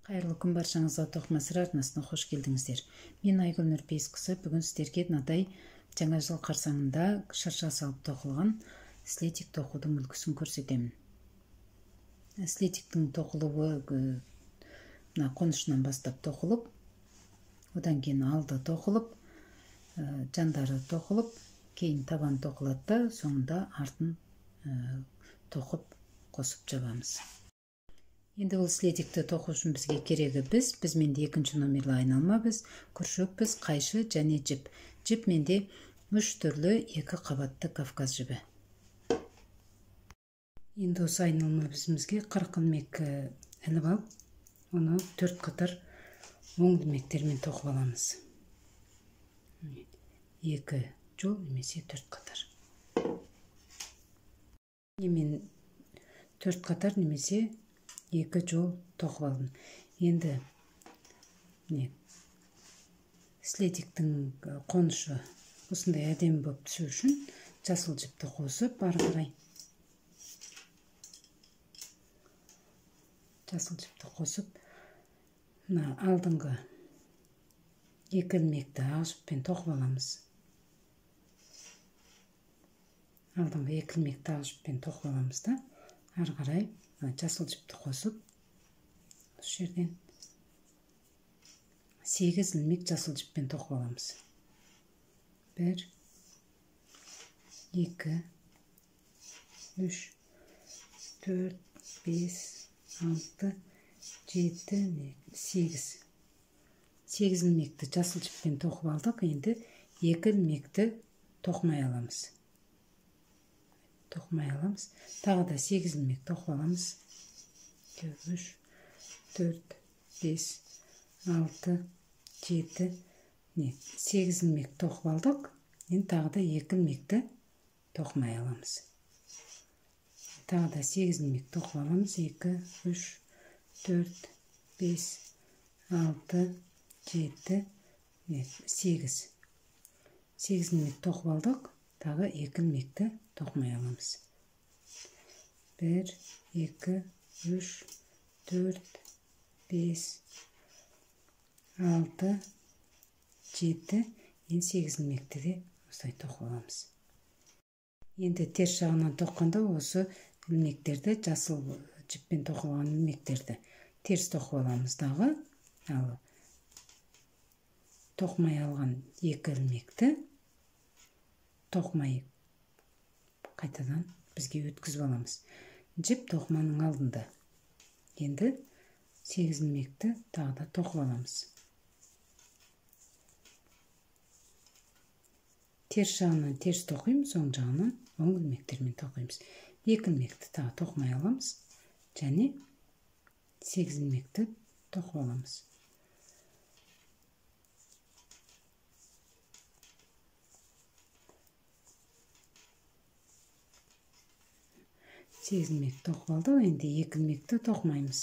Қайырлы күн баршаңызға, тоқыма сыр арнасына қош келдіңіздер. Мен Айгүл Нұрпейісқызы. Бүгін сіздерге мынадай жаңа жыл қарсаңында шырша салып тоқылған слетик тоқудың үлгісін көрсетемін. Слетиктің тоқылуы мына қонышынан бастап тоқылып, одан кейін алды тоқылып, жандары тоқылып, кейін табан тоқылады да, соңында артын тоқып қосып жабамыз. Енді бұл слетикті тоқу үшін бізге керегі біз менде екінші номерлі айналма біз, күршек біз, қайшы және жіп. Жіп менде 3 түрлі 2 қабатты Кавказ жібі. Енді осы айналма бізге 40 ілмек іліп алып, оны 4 қатар оң ілмектермен тоқып аламыз. 2 жол немесе 4 қатар. Мен 4 қатар немесе 2 жол тоқып алдым. Енді слетиктің қонышы осындай әдемі болып түсу үшін жасыл жіпті қосып, ары қарай жасыл жіпті қосып, мына алдыңғы 2 ілмекті ақ жіппен тоқып аламыз. Алдыңғы 2 ілмекті ақ жіппен тоқып аламыз да, ары қарай жасыл жіпті қосып, осы жерден 8 ілмек жасыл жіппен тоқып аламыз. 1, 2, 3, 4, 5, 6, 7, 8. 8 ілмекті жасыл жіппен тоқып алдық, енді 2 ілмекті тоқымай аламыз. Тағы да 8 ілмек тоқып аламыз. 3, 4, 5, 6, 7, 8 ілмек тоқып алдық. Енді тағы да 2 ілмекті тоқымай аламыз. Тағы да 8 ілмек тоқып аламыз. 2, 3, 4, 5, 6, 7, 8. 8 ілмек тоқып алдық. Тағы 2 ілмекті тоқымай аламыз. 1, 2, 3, 4, 5, 6, 7, 8 ілмекті де осылай тоқып аламыз. Енді теріс жағынан тоққанда осы ілмектерді, жасыл жіппен тоқылған ілмектерді теріс тоқып аламыз дағы. Ал тоқымай алған 2 ілмекті тоқымай қайтадан бізге өткізіп аламыз. Жіп тоқыманың алдында. Енді 8 ілмекті тағы да тоқып аламыз. Теріс жағынан теріс тоқимыз, оң жағынан оң ілмектермен тоқимыз. 2 ілмекті тағы тоқымай аламыз және 8 ілмекті тоқып аламыз. 8 ілмек тоқып алдық, енді 2 ілмекті тоқымаймыз.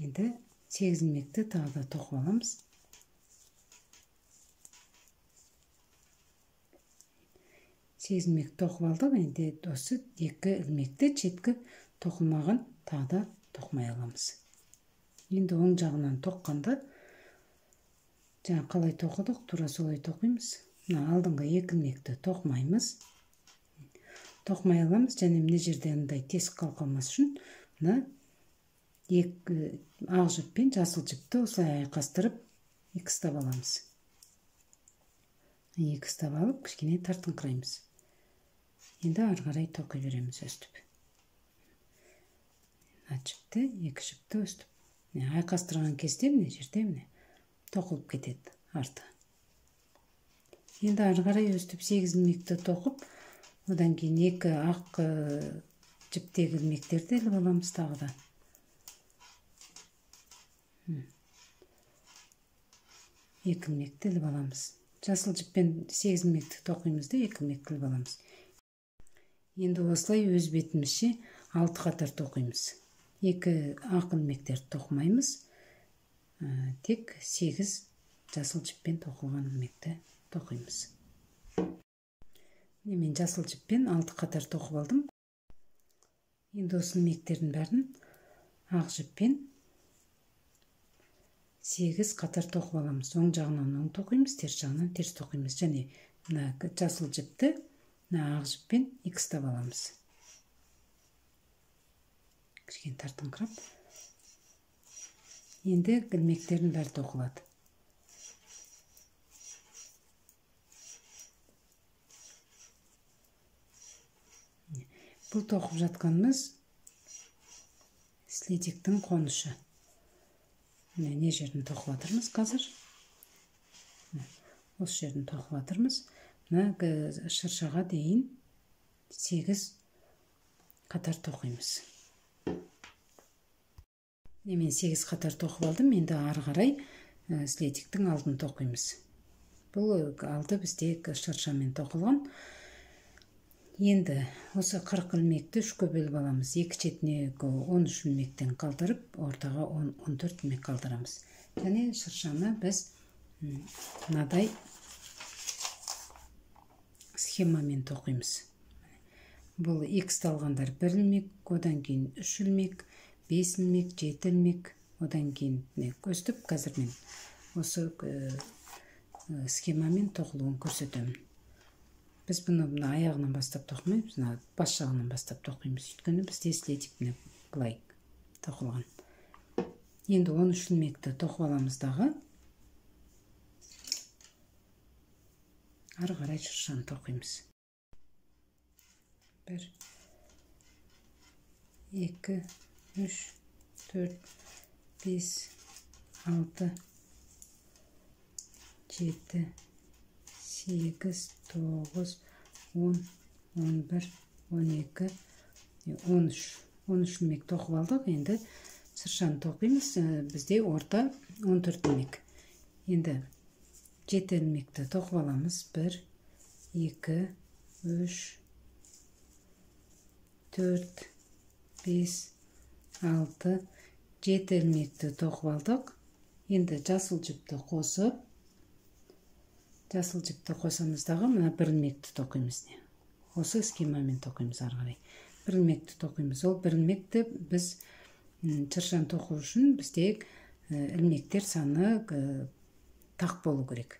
Енді 8 ілмекті тағы да тоқып аламыз. 8 ілмек тоқып алдық, енді осы 2 ілмекті шеткі тоқылмаған тағы да тоқымай аламыз. Енді оң жағынан тоққанда, жаңа қалай тоқыдық, тура солай тоқимыз. Алдыңғы 2 ілмекті тоқымаймыз. Тоқымай аламыз, және мына жерде андай тесік қалқалмас үшін мына ақ жіп пен жасыл жіпті осылай айқастырып екістап аламыз. Екістап алып, кішкене тартыңқыраймыз. Енді ары қарай тоқи береміз өстіп. Жіпті, 2 жіпті өстіп. Айқастырған кезде мына жерде тоқылып кетеді арты. Енді ары қарай өстіп 8 ілмекті тоқып, одан кейін 2 ақ жіптегі ілмектерді іліп аламыз тағы да. 2 ілмекті іліп аламыз. Жасыл жіппен 8 ілмекті тоқимыз да 2 ілмекті іліп аламыз. Енді осылай өз бетімізше 6 қатар тоқимыз. 2 ақ ілмектерді тоқымаймыз. Тек 8 жасыл жіппен тоқылған ілмекті тоқимыз. Мен жасыл жіппен 6 қатар тоқып алдым. Енді осы ілмектердің бәрін ақ жіппен 8 қатар тоқып аламыз. Оң жағынан оң тоқимыз, теріс жағынан теріс тоқимыз. Және мына жасыл жіпті мына ақ жіппен икстап аламыз. Кішкене тартыңқырап. Енді ілмектердің бәрі тоқылады. Бұл тоқып жатқанымыз слетиктің қонышы. Не жерін тоқып жатырмыз қазір? Осы жерін тоқып жатырмыз. Мына шыршаға дейін 8 қатар тоқимыз. Мен 8 қатар тоқып алдым. Енді ары қарай слетиктің алдын тоқимыз. Бұл алды бізде шыршамен тоқылған. Енді осы 40 ілмекті 3-ке бөліп аламыз. 2 шетіне 13 ілмектен қалдырып, ортаға 14 ілмек қалдырамыз. Және шыршаны біз мынадай схемамен тоқимыз. Бұл иксталғандар 1 ілмек, одан кейін 3 ілмек, 5 ілмек, 7 ілмек, одан кейін өстіп, қазір мен осы схемамен тоқылуын көрсетемін. Біз бұны аяғынан бастап тоқымаймыз, бас жағынан бастап тоқимыз. Өйткені бізде слетик былай тоқылған. Енді 13 ілмекті тоқып аламыз дағы. Ары қарай шыршаны тоқимыз. 1, 2, 3, 4, 5, 6, 7, 8, 9, 10, 11, 12, 13. 13 ілмек тоқып алдық. Енді шыршаны тоқимыз. Бізде орта 14 ілмек. Енді 7 ілмекті тоқып аламыз. 1, 2, 3, 4, 5, 6, 7 ілмекті тоқып алдық. Енді жасыл жіпті қосамыздағы мына 1 ілмекті тоқимыз. Осы схемамен тоқимыз ары қарай. 1 ілмекті тоқимыз. Ол 1 ілмекті біз шыршаны тоқу үшін бізде ілмектер саны тақ болу керек.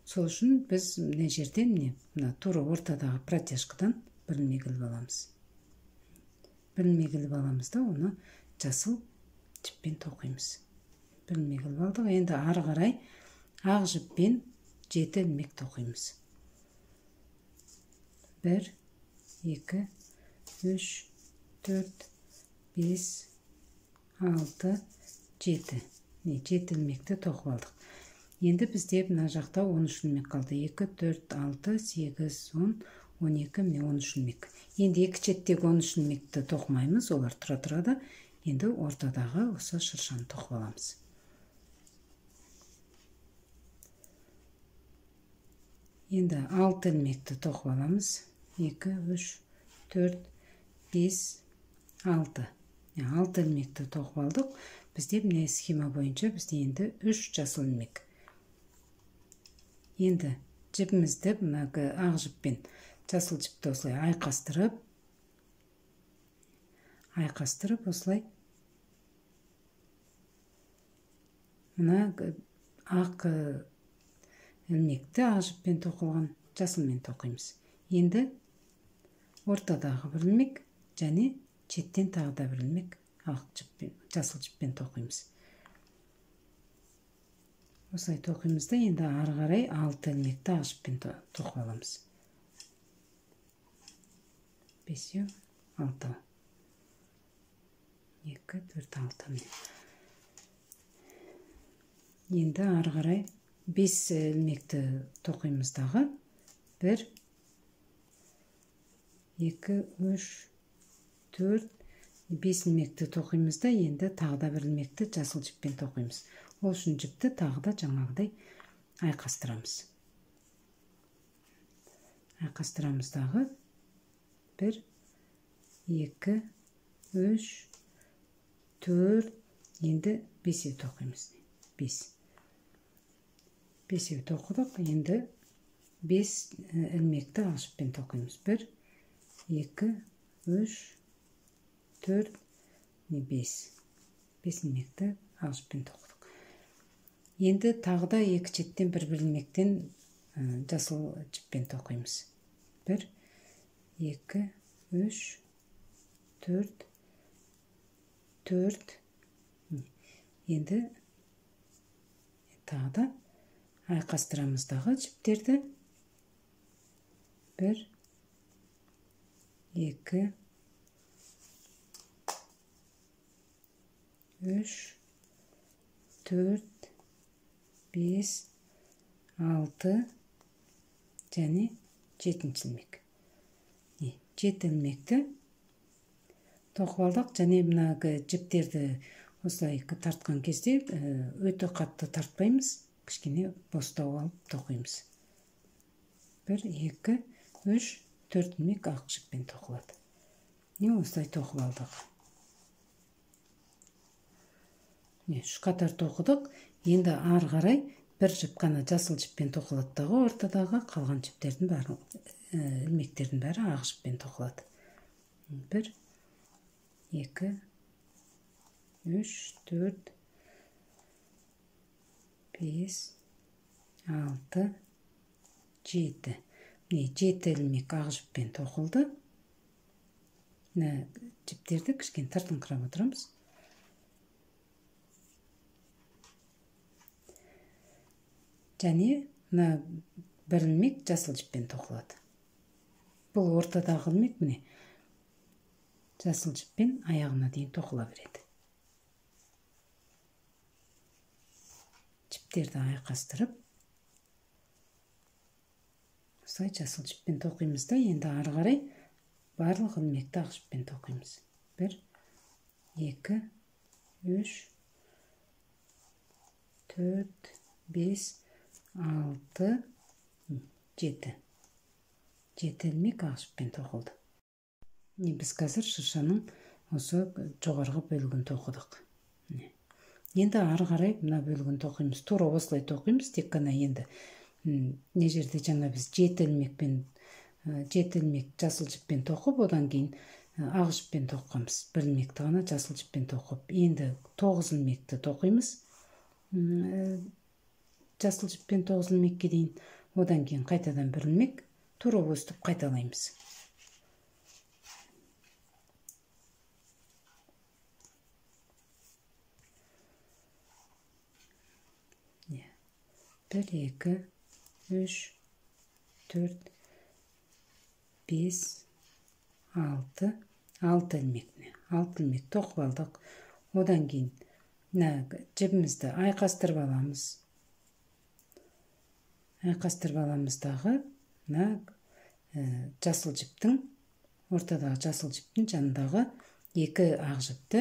Сол үшін біз мына жерден мына тура ортадағы протяжкадан 1 ілмек іліп аламыз. 1 ілмек іліп аламыз да, оны жасыл жіппен тоқимыз. 1 ілмек іліп алдық. Енді ары қарай ақ жіппен 7 ілмек тоқимыз. 1, 2, 3, 4, 5, 6, 7. 7 ілмекті тоқып алдық. Енді бізде мына жақта 13 ілмек қалды. 2, 4, 6, 8, 10, 12, 13 ілмек. Енді екі шеттегі 13 ілмекті тоқымаймыз, олар тұра тұрады. Енді ортадағы осы шыршаны тоқып аламыз. Енді 6 ілмекті тоқып аламыз. 2, 3, 4, 5, 6. 6 ілмекті тоқып алдық. Бізде міне схема бойынша бізде енді 3 жасыл ілмек. Енді жіпімізді мына ақ жіппен жасыл жіпті осылай айқастырып осылай мына ақ ілмекті ақ жіппен тоқылған жасылмен тоқимыз. Енді ортадағы 1 ілмек және шеттен тағы да 1 ілмек жасыл жіппен тоқимыз. Осылай тоқимыз да, енді ары қарай 6 ілмекті ақ жіппен тоқып аламыз. 5, 6. 2, 4, 6. Енді ары қарай 5 ілмекті тоқимыз дағы. 1, 2, 3, 4, 5 ілмекті тоқимыз да, енді тағы да 1 ілмекті жасыл жіппен тоқимыз. Ол үшін жіпті тағы да жаңағыдай айқастырамыз. Айқастырамыздағы 1, 2, 3, 4, енді 5 тоқимыз. 5. 5 тоқыдық, енді 5 ілмекті ақ жіппен тоқимыз. 1, 2, 3, 4, 5. 5 ілмекті ақ жіппен тоқыдық. Енді тағы да екі шеттен бір ілмектен жасыл жіппен тоқимыз. 1, 2, 3, 4, 4. Енді тағы да айқастырамыз дағы жіптерді. 1, 2, 3, 4, 5, 6 және 7-ші ілмек. 7 ілмекті тоқып алдық, және мынағы жіптерді осылай тартқан кезде өте қатты тартпаймыз, кішкене бостау алып тоқимыз. 1, 2, 3, 4 ілмек ақ жіппен тоқылады. Осылай тоқып алдық. 3 қатар тоқыдық. Енді ары қарай бір жіп қана жасыл жіппен тоқылады дағы, ортадағы қалған жіптердің бәрі, ілмектердің бәрі ақ жіппен тоқылады. 1, 2, 3, 4, 5, 6, 7. 7 ілмек ақ жіппен тоқылды. Жіптерді кішкене тартыңқырап отырамыз. Және бір ілмек жасыл жіппен тоқылады. Бұл ортадағы ілмек міне жасыл жіппен аяғына дейін тоқыла береді. Жіптерді айқастырып, осылай жасыл жіппен тоқимыз да, енді ары қарай барлық ілмекті ақ жіппен тоқимыз. 1, 2, 3, 4, 5, 6, 7. 7 ілмек ақ жіппен тоқылды. Біз қазір шыршаның осы жоғарғы бөлігін тоқыдық. Енді ары қарай мына бөлігін тоқимыз. Тура осылай тоқимыз, тек қана енді не жерде жаңа біз 7 ілмек жасыл жіппен тоқып, одан кейін ақ жіппен тоққанбыз. Бір ілмекті ғана жасыл жіппен тоқып, енді 9 ілмекті тоқимыз. Жасыл жіппен 9 ілмекке дейін, одан кейін қайтадан бір ілмек тура өстіп қайталаймыз. 1, 2, 3, 4, 5, 6, 6 ілмек. 6 ілмек тоқып алдық. Одан кейін жібімізді айқастырып аламыз. Айқастырып аламыздағы жасыл жіптің, ортадағы жасыл жіптің жанындағы екі ақ жіпті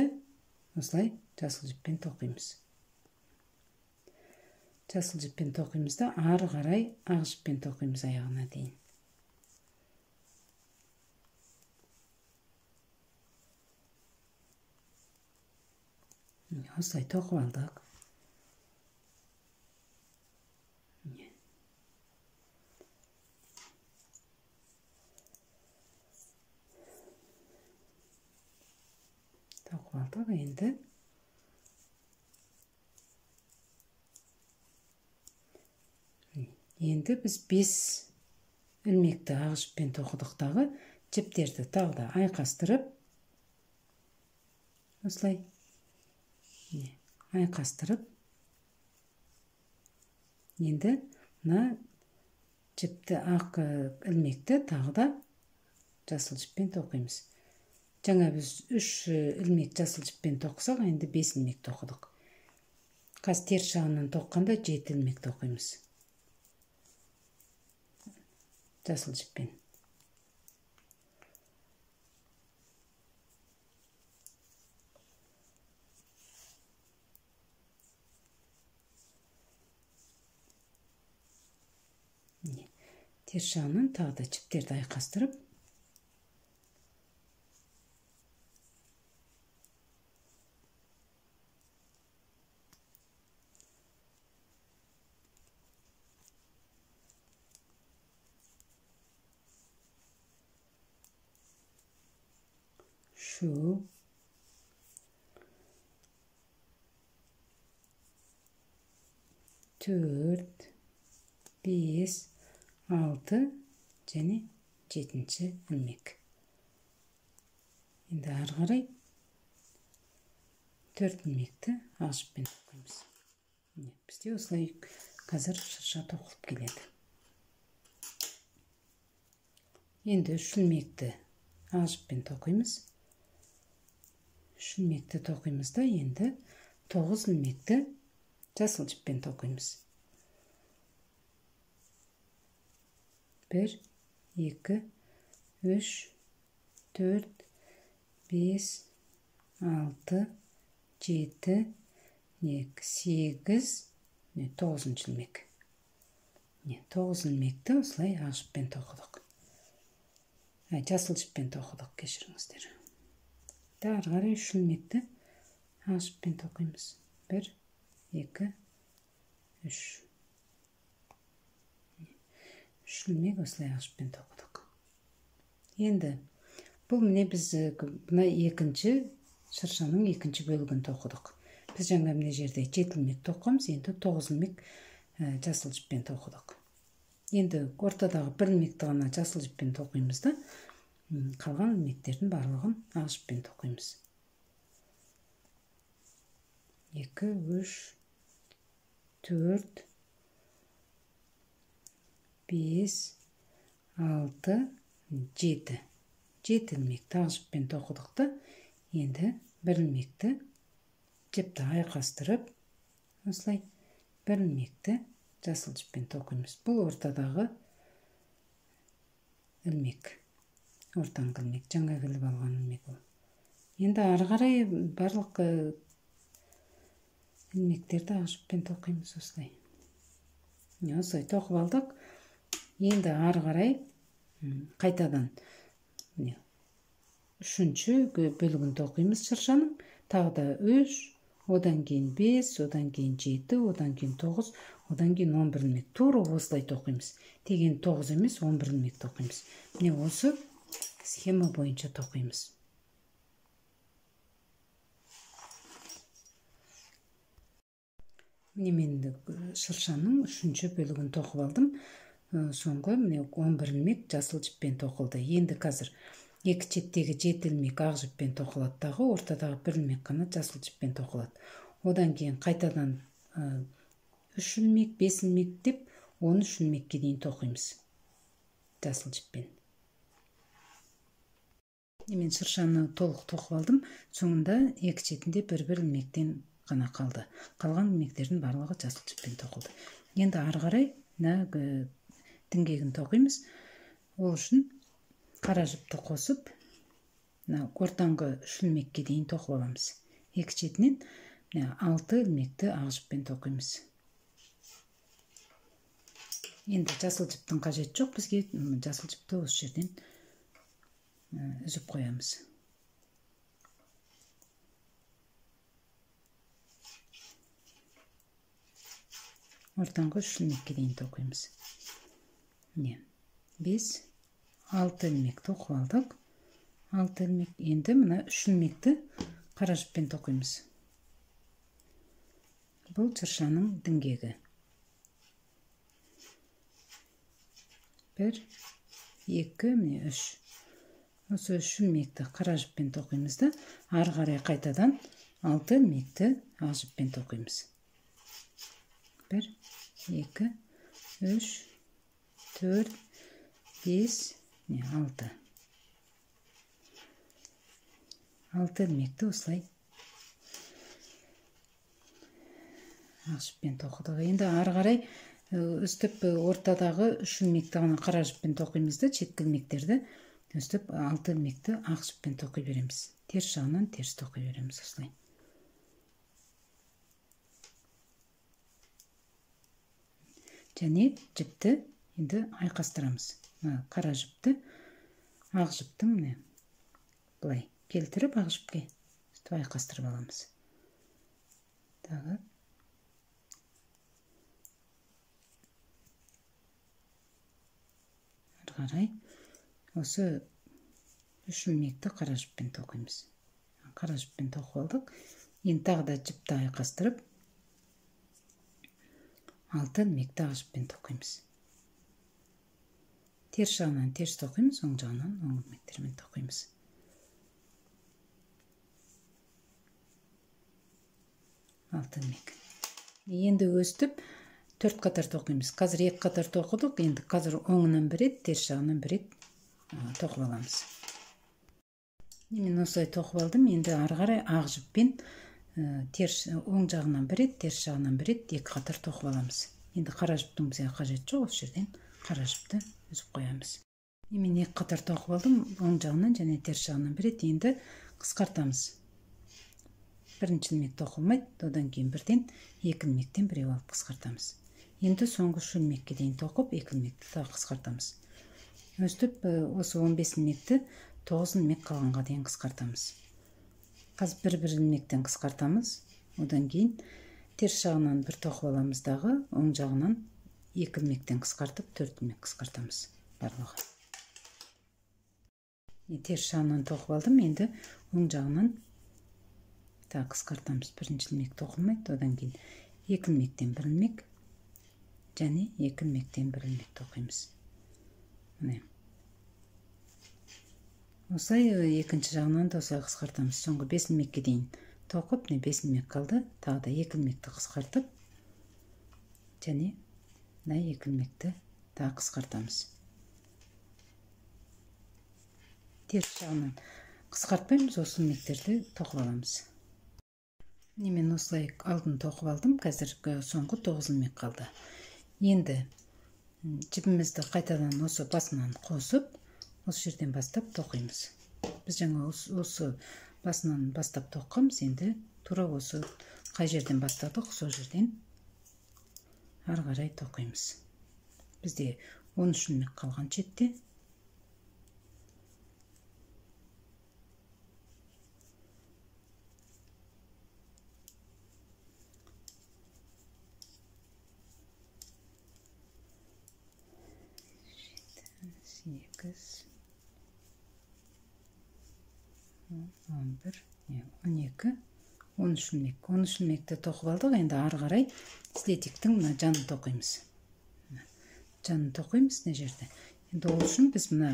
осылай жасыл жіппен тоқимыз. Жасыл жіппен тоқимыз да, ары қарай ақ жіппен тоқимыз аяғына дейін. Осылай тоқып алдық. Тоқып алдық. Енді біз 5 ілмекті ақ жіппен тоқыдықтағы жіптерді тағы да айқастырып, осылай айқастырып, енді жіпті ақ ілмекті тағы да жасыл жіппен тоқимыз. Жаңа біз 3 ілмек жасыл жіппен тоқысақ, енді 5 ілмек тоқыдық. Қазір теріс жағынан тоққанда 7 ілмек тоқимыз. Жасыл жіппен. Теріс жағынан тағы да жіптерді айқастырып, шу, 4, 5, 6 және 7-ші ілмек. Енді ары қарай 4 ілмекті ақ жіппен тоқимыз. Бізде осылай қазір шырша тоқылып келеді. Енді 3 ілмекті ақ жіппен тоқимыз. 3 ілмекті тоқимыз да, енді 9 ілмекті жасыл жіппен тоқимыз. 1, 2, 3, 4, 5, 6, 7, 8, 9 ілмек. 9 ілмекті осылай ақ жіппен тоқыдық. Жасыл жіппен тоқыдық, кешіріңіздер. Ары қарай 3 ілмекті ақ жіппен тоқимыз. 1, 2, 3. 3 ілмек осылай ақ жіппен тоқыдық. Енді бұл міне біз мына екінші шыршаның екінші бөлігін тоқыдық. Біз жаңа міне жерде 7 ілмек тоқымыз, енді 9 ілмек жасыл жіппен тоқыдық. Енді ортадағы 1 ілмекті ғана жасыл жіппен тоқимыз да, қалған ілмектердің барлығын ақ жіппен тоқимыз. 2, 3, 4, 5, 6, 7. 7 ілмекті ақ жіппен тоқыдық та, енді 1 ілмекті жіпті айқастырып, осылай 1 ілмекті жасыл жіппен тоқимыз. Бұл ортадағы ілмек. Ортаңғы ілмек, жаңа кіліп алған ілмек ол. Енді ары қарай барлық ілмектерді ақ жіппен тоқимыз осылай. Осылай тоқып алдық. Енді ары қарай қайтадан үшінші бөлігін тоқимыз шыршаның. Тағы да 3, одан кейін 5, одан кейін 7, одан кейін 9, одан кейін 11 ілмек. Тура осылай тоқимыз. Деген 9 емес, 11 ілмек тоқимыз. Міне осы схема бойынша тоқимыз. Міне мен шыршаның үшінші бөлігін тоқып алдым. Соңғы міне 11 ілмек жасыл жіппен тоқылды. Енді қазір екі шеттегі 7 ілмек ақ жіппен тоқылады, дағы ортадағы 1 ілмек қана жасыл жіппен тоқылады. Одан кейін қайтадан 3 ілмек, 5 ілмек деп 13 ілмекке дейін тоқимыз жасыл жіппен. Мен шыршаны толық тоқып алдым. Соңында екі шетінде бір ілмектен ғана қалды. Қалған ілмектердің барлығы жасыл жіппен тоқылды. Енді ары қарай діңгегін тоқимыз. Ол үшін қара жіпті қосып, ортаңғы 3 ілмекке дейін тоқып аламыз. Екі шетінен 6 ілмекті ақ жіппен тоқимыз. Енді жасыл жіптің қажеті жоқ, бізге жасыл жіпті осы жерден үзіп қоямыз. Ортаңғы 3 ілмекке дейін тоқимыз. 5, 6 ілмек тоқып алдық. 6 ілмек. Енді мына 3 ілмекті қара жіппен тоқимыз. Бұл шыршаның діңгегі. 1, 2, 3. Осы 3 ілмекті қара жіппен тоқимыз да, ары қарай қайтадан 6 ілмекті ақ жіппен тоқимыз. 1, 2, 3, 4, 5, 6. 6 ілмекті осылай ақ жіппен тоқыдық. Енді ары қарай өстіп ортадағы 3 ілмекті ғана қара жіппен тоқимыз да, шеткі ілмектерді өстіп 6 ілмекті ақ жіппен тоқи береміз. Теріс жағынан теріс тоқи береміз осылай. Және жіпті енді айқастырамыз. Қара жіпті ақ жіптің былай келтіріп ақ жіпке айқастырып аламыз. Тағы қарай осы 3 ілмекті қара жіппен тоқимыз. Қара жіппен тоқып алдық. Енді тағы да жіпті айқастырып 6 ilmekті ақ жіппен тоқимыз. Теріс жағынан теріс тоқимыз, оң жағынан оң ilmekтермен тоқимыз. Алты ilmek. Енді өстіп 4 қатар тоқимыз. Қазір 2 қатар тоқыдық, енді қазір оңынан бір рет, теріс жағынан бір рет тоқып аламыз. Мен осылай тоқып алдым, енді ары қарай ақ жіппен оң жағынан бір рет, теріс жағынан бір рет 2 қатар тоқып аламыз. Енді қара жіптің бізге қажеті жоқ, осы жерден қара жіпті үзіп қоямыз. Мен 2 қатар тоқып алдым, оң жағынан және теріс жағынан бір рет, енді қысқартамыз. Бірінші ilmek тоқылмайды, одан кейін бірден 2 ilmектен біреу алып қысқартамыз. Енді соңғы 3 ilmekке дейін тоқып, 2 ilmekті тағы қысқартамыз. Өстіп, осы 15 ilmekті 9 ilmek қалғанға дейін қысқартамыз. Қазір бір ilmектен қысқартамыз, одан кейін теріс жағынан бір тоқып аламыз дағы, оң жағынан 2 ilmектен қысқартып, 4 ilmek қысқартамыз барлығы. Теріс жағынан тоқып алдым, енді оң жағынан тағы қысқартамыз. Бірінші ilmek тоқылмайды, одан кейін 2 ilmектен 1 ilmek және 2 ilmектен 1 ilmek тоқимыз. Осылай екінші жағынан да осылай қысқартамыз. Соңғы 5 ilmekке дейін тоқып, 5 ilmek қалды, тағы да 2 ilmekті қысқартып, және 2 ilmekті тағы қысқартамыз. Теріс жағынан қысқартпаймыз, осы ilmekтерді тоқып аламыз. Мен осылай алдын тоқып алдым, қазір соңғы 9 ilmek қалды. Енді жібімізді қайтадан осы басынан қосып, осы жерден бастап тоқимыз. Біз жаңа осы басынан бастап тоққанбыз, енді тура осы қай жерден бастадық, сол жерден ары қарай тоқимыз. Бізде 13 ilmek қалған шетте. Сегіз, 11, 12, 13 ilmek. 13 ilmekті тоқып алдық, енді ары қарай слетиктің жанын тоқимыз. Жанын тоқимыз не жерде. Енді ол үшін біз мына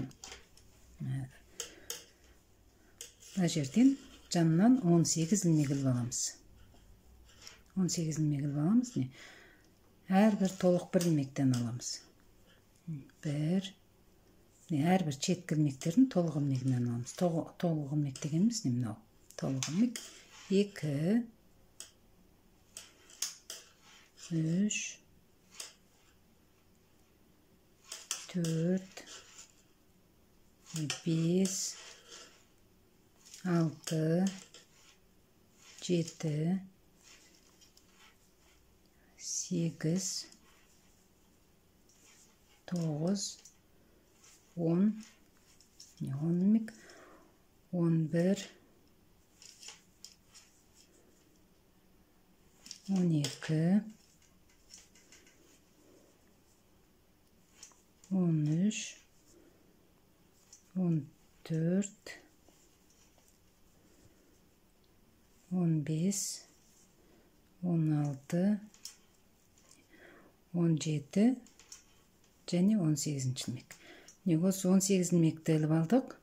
жерден жанынан 18 ilmek іліп аламыз. 18 ilmek іліп аламыз. Әрбір толық 1 ilmekten аламыз. Әрбір шеткі ilmekтерін толық ilmегінен аламыз. Толық ilmek дегеніміз не мынау? Толық ilmek 2, 3, 4, 5, 6, 7, 8, 9, 10, 10 ilmek, 11, 12, 13, 14, 15, 16, 17 және 18 ilmek. Осы 18 ilmekті іліп алдық.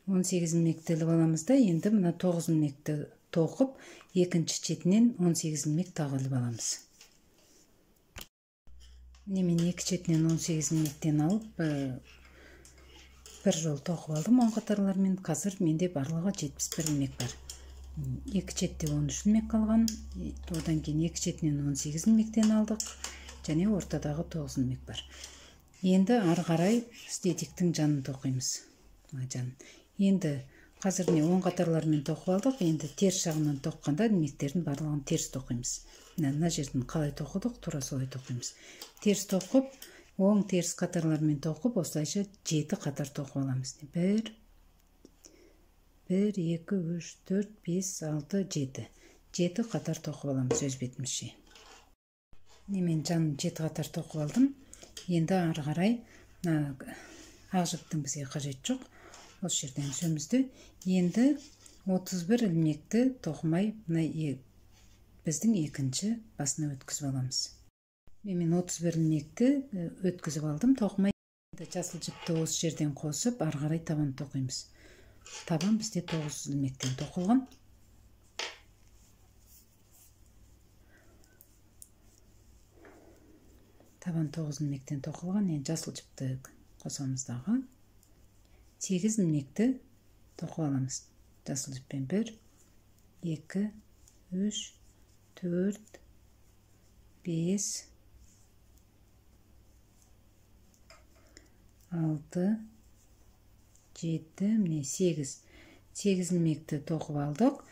18 ilmekті іліп аламыз да, енді мына 9 ilmekті тоқып, екінші шетінен 18 ilmek тағы іліп аламыз. Мен екі шетінен 18 ilmekден алып, бір жол тоқып алдым оң қатарлармен. Қазір менде барлығы 71 ilmek бар. Екі шетте 13 ilmek қалған, одан кейін екі шетінен 18 ilmekден алдық, және ортадағы 9 ilmek бар. Енді ары қарай стетиктің жанын тоқимыз. Енді қазір оң қатарлармен тоқып алдық, енді теріс жағынан тоққанда ilmekтердің барлығын теріс тоқимыз. Мына жерден қалай тоқыдық, тура солай тоқимыз. Теріс тоқып, оң теріс қатарлармен тоқып, осылайша 7 қатар тоқып аламыз. 1, 2, 3, 4, 5, 6, 7. 7 қатар тоқып аламыз өз бетімізше. Мен жанын 7 қатар тоқып алдым. Енді ары қарай ақ жіптің бізге қажет жоқ. Осы жерден үземізді. Енді 31 ilmekті тоқымай, биздин экинчи басына өткүзүп аламыз. Мен 31 илмекти өткүзүп алдым. Токмай жасыл жипти осы жерден косуп, ары карай табан токуйбуз. Табан бизде 9 илмектен токулган. Табан 9 илмектен токулган. Эми жасыл жипти кособуз дагы. 8 илмекти токуп аламыз. Жасыл жиппен 1, 2, 3, 4, 5, 6, 7, міне 8. 8 илмекти токуп алдык.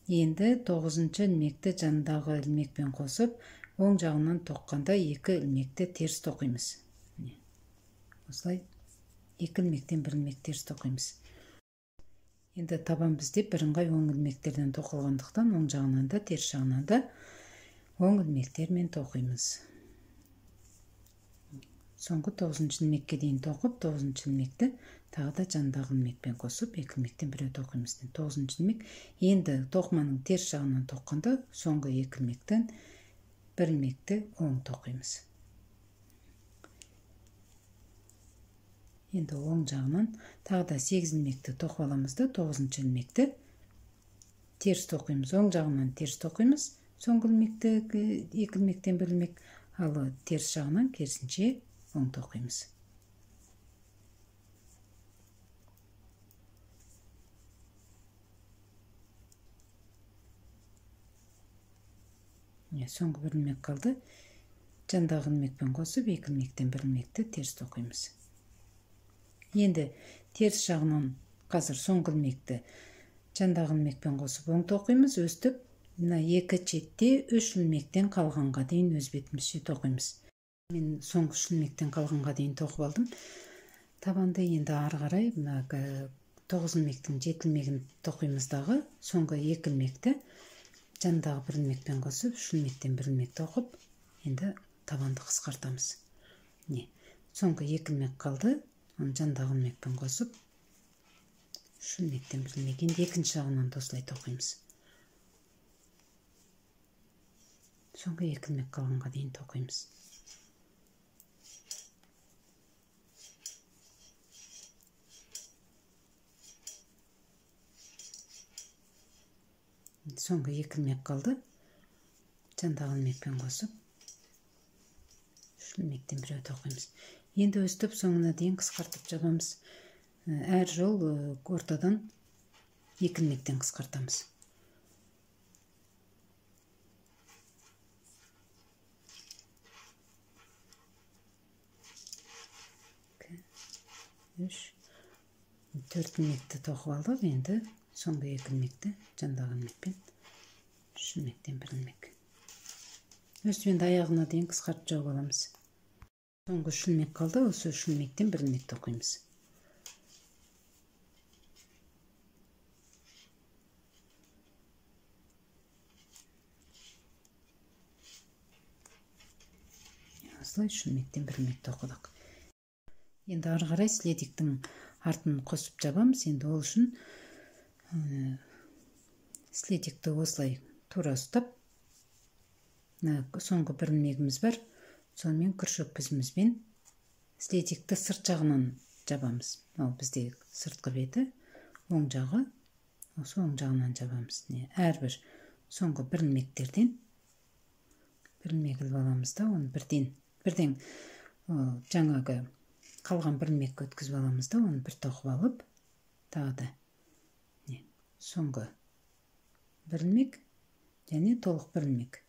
Енді 9 илмекти жанындагы илмекпен косуп, оң жагынан токканда 2 илмекти терс токуйбуз. Осылай 2 илмектен 1 илмек терс токуйбуз. Енді табан бизде бирыңгай оң илмектерден токулгандыктан, оң жагынан да, терс жагынан да оң илмектермен токуйбуз. Соңку 9 илмекке дейин токуп, 9 илмекти тагы да жандагы илмекпен косуп, 2 илмектен бирөө токуйбуз. 9 илмек. Енді токманын терс жагынан токканда, соңку 2 илмектен 1 илмекти оң токуйбуз. Енді оң жагынан тагы да 8 илмекти токуп аламыз да, 9 илмекти терс токуйбуз. Оң жагынан терс токуйбуз. Соңку илмекти 2 илмектен 1 илмек, ал терс жагынан керисинче оң токуйбуз. Соңку 1 илмек калды. Жандагы илмекпен косуп, 2 илмектен 1 илмекти терс токуйбуз. Енді терс жагынан казыр соңку илмекти жандагы илмекпен косуп оң токуйбуз, өстүп, мына 2 четти 3 илмектен калганга дейин өз бетибизче токуйбуз. Мен соңку 3 илмектен калганга дейин токуп алдым. Табанды енді ары карай мына 9 илмектин 7 илмегин токуйбуз дагы, соңку 2 илмекти жандагы 1 илмекпен косуп, 3 илмектен 1 илмек токуп, енді табанды кыскартабыз. Соңку 2 илмек калды. Оны жандагы илмекпен косуп, 3 илмектен 1 илмек. Енді экинчи жагынан да осылай токуйбуз. Соңку 2 илмек калганга дейин токуйбуз. Соңку 2 илмек калды. Жандагы илмекпен косуп, 3 илмектен бирөө токуйбуз. Енді өстүп соңуна дейин кыскартып жабамыз. Әр жол ортадан 2 илмектен кыскартабыз. Үч, 4 илмекти токуп алдык. Енді соңку 2 илмекти жандагы илмекпен 3 илмектен 1 илмек. Өстүп енді аягына дейин кыскартып жабып аламыз. Соңку 3 илмек калды. Осы 3 илмектен 1 илмек токуйбуз. Осылай 3 илмектен 1 илмек токудук. Енді ары карай следиктин артын косуп жабамыз. Енді ол үчүн следикти осылай туура ұстап, соңку 1 илмегибиз бар. Сонымен күршөк безибизбен следикти сырт жагынан жабамыз. Ал бизде сырткы бети, оң жагы, осы оң жагынан жабамыз. Ар бир соңку 1 илмектерден 1 илмек илип аламыз да, оны бирден жаңагы калган 1 илмекке өткүзүп аламыз да, оны бир токуп алып, дагы да соңку 1 илмек және толук 1 илмек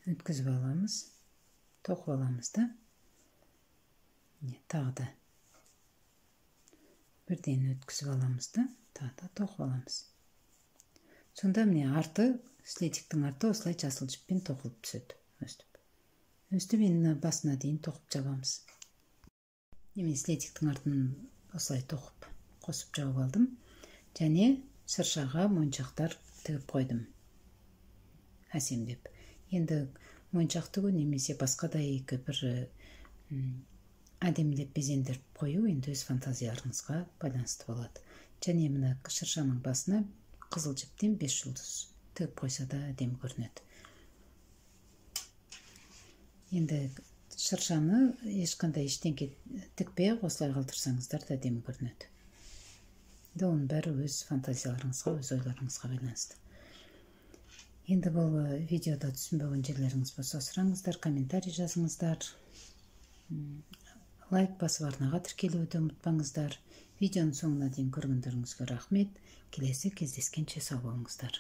өткүзүп аламыз, токуп аламыз да, тагы да бирден өткүзүп аламыз да, тагы да токуп аламыз. Сонда міне арты, следиктин арты осылай жасыл жиппен токулуп түшөт. Өстүп эми басына дейин токуп жабамыз. Эми следиктин артын осылай токуп косуп жабып алдым. Және шыршага моюнчактар тигип койдум. Асемдеп. Енді моюнчак тигүү немесе башка да бир адемилеп безендирип коюу енді өз фантазияларыңызга байланыштуу болот. Және мына шыршанын басына кызыл жиптен 5 жылдыз тігіп қойса да әдемі көрінеді. Енді шыршаны ешқандай ештеңке тікпей осылай қалдырсаңыздар да әдемі көрінеді. Оның бәрі өз фантазияларыңызға, өз ойларыңызға байланысты. Енді бұл видеода түсінбеген жерлеріңіз болса сұраңыздар, комментарий жазыңыздар. Лайк басып арнаға тіркелуді ұмытпаңыздар. Видеоның соңына дейін көргендеріңізге рахмет. Келесі кездескенше сау болыңыздар.